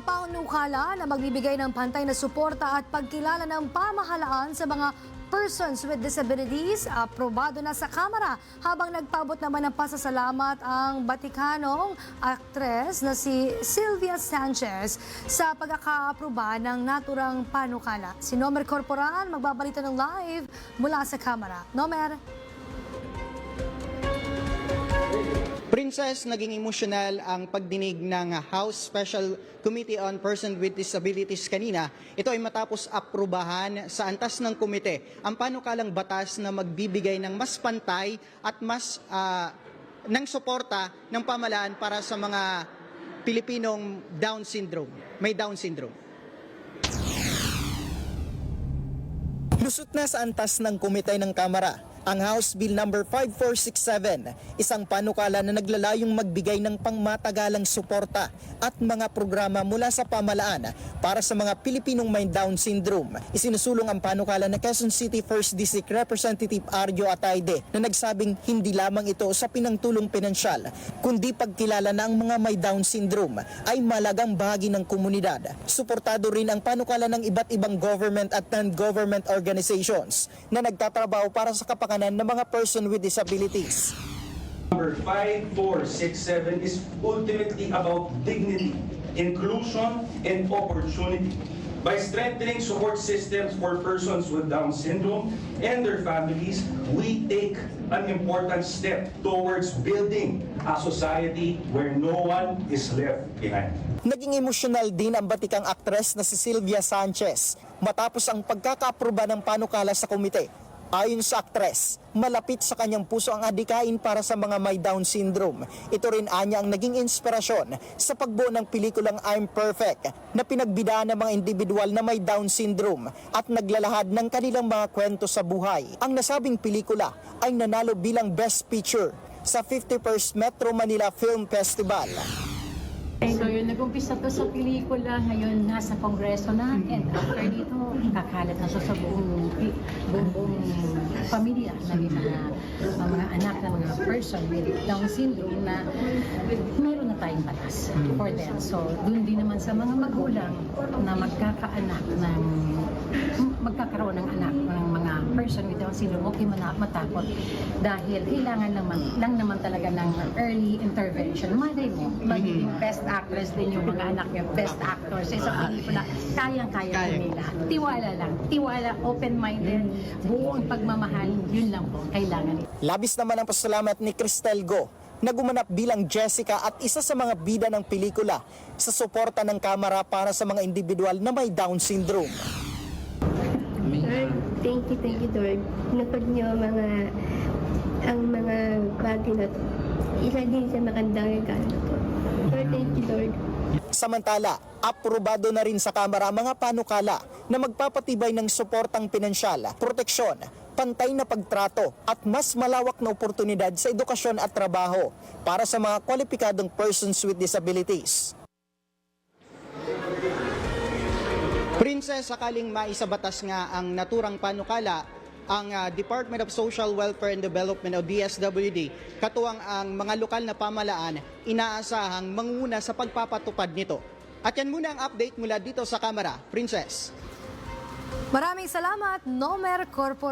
Mga panunukala na magbibigay ng pantay na suporta at pagkilala ng pamahalaan sa mga persons with disabilities, aprobado na sa Kamara habang nagpaabot naman ng pasasalamat ang Batikanong aktres na si Sylvia Sanchez sa pagkakaaproba ng naturang panukala. Si Nomer Corporal magbabalita ng live mula sa Kamara. Nomer. Princess, naging emosyonal ang pagdinig ng House Special Committee on Persons with Disabilities kanina. Ito ay matapos aprubahan sa antas ng komite ang panukalang batas na magbibigay ng mas pantay at mas ng suporta ng pamahalaan para sa mga Pilipinong Down syndrome, may Down syndrome. Lusot na sa antas ng komite ng Kamara ang House Bill number 5467, isang panukala na naglalayong magbigay ng pangmatagalang suporta at mga programa mula sa pamahalaan para sa mga Pilipinong may Down syndrome. Isinusulong ang panukala na Quezon City 1st District Representative Arjo Atayde na nagsabing hindi lamang ito sa pinangtulong pinansyal, kundi pagkilala na ang mga may Down syndrome ay malagang bahagi ng komunidad. Suportado rin ang panukala ng iba't ibang government at non-government organizations na nagtatrabaho para sa kapakanan ng mga person with disabilities. Number 5467 is ultimately about dignity, inclusion, and opportunity. By strengthening support systems for persons with Down syndrome and their families, we take an important step towards building a society where no one is left behind. Naging emosyonal din ang batikang aktres na si Sylvia Sanchez matapos ang pagkakaaproba ng panukala sa komite. Ayon sa aktres, malapit sa kanyang puso ang adikain para sa mga may Down syndrome. Ito rin anya ang naging inspirasyon sa pagbuo ng pelikulang I'm Perfect na pinagbidaan ng mga individual na may Down syndrome at naglalahad ng kanilang mga kwento sa buhay. Ang nasabing pelikula ay nanalo bilang Best Picture sa 51st Metro Manila Film Festival. So yun, nag-umpisa to sa pelikula, ngayon nasa kongreso na, and after dito, kakalat na sa buong pamilya ng mga anak ng mga person with Down syndrome na meron na tayong batas for them. So dun din naman sa mga magulang na magkakaroon ng anak ng mga person with Down syndrome, okay matakot dahil kailangan lang naman talaga ng early intervention. Malay mo, magiging best actress din yung mga anak niya, best actors sa isang pelikula, kayang-kaya nila. Tiwala lang, open-minded, buong pagmamahal, yun lang po, kailangan. Labis naman ang pasalamat ni Cristel Go na gumanap bilang Jessica at isa sa mga bida ng pelikula sa suporta ng Kamara para sa mga individual na may Down syndrome. Lord, thank you Lord. Napag niyo ang mga bagay na to. Isa din sa magandang regalo po. Lord, thank you Lord. Samantala, aprobado na rin sa Kamara ang mga panukala na magpapatibay ng suportang pinansyal, proteksyon, pantay na pagtrato at mas malawak na oportunidad sa edukasyon at trabaho para sa mga kwalipikadong persons with disabilities. Princess, sakaling maisabatas nga ang naturang panukala, ang Department of Social Welfare and Development o DSWD, katuwang ang mga lokal na pamahalaan, inaasahang manguna sa pagpapatupad nito. At yan muna ang update mula dito sa Kamara. Princess. Maraming salamat, Nomer Corporal.